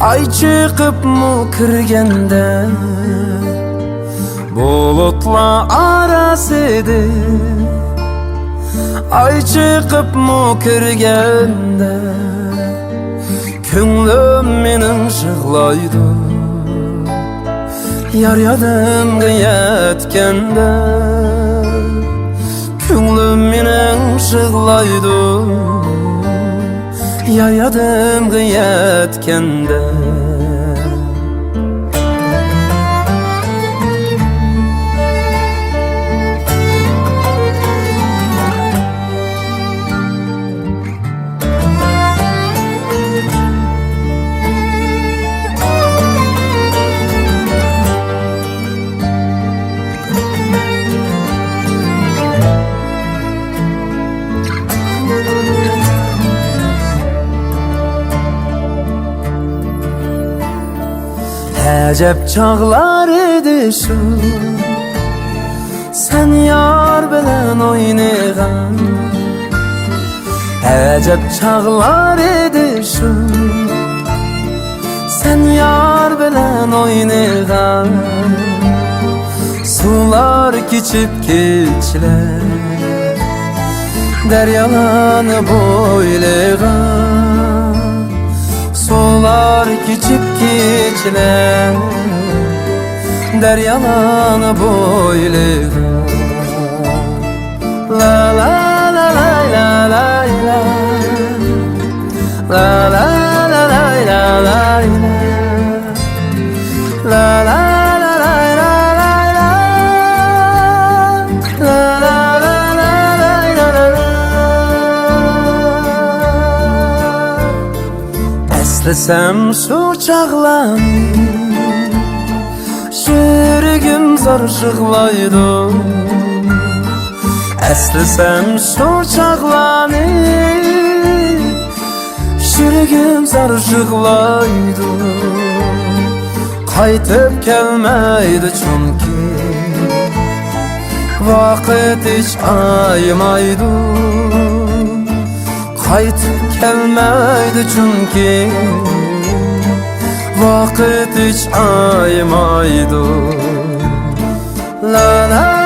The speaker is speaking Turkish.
Ay çıkıp mu kirgende bulutla arasıydı. Ay çıkıp mu kirgende Künlüm menin şıglaydı. Yar yadımga yetkende Künlüm menin şıglaydı. Yar yadımga yetkende Əcəb çağlar idi şu Sen yar bilen oynayğan Əcəb çağlar idi şu Sen yar bilen oynayğan Sular keçip keçler Deryalanı boylayğan Sular keçip keçler Deryalanı boylayğan La la la la la la la La la la la la la La la la la la la La la la la la la Eslisem şu çağlarını Şürgüm zar şıglaydı. Eslisem şu çağlarını Şürgüm zar şıglaydı. Qaytıp kelmeydi çünkü Vakit hiç aymaydı. Qaytıp kelmeydi çünkü Vakit hiç aymaydı. La la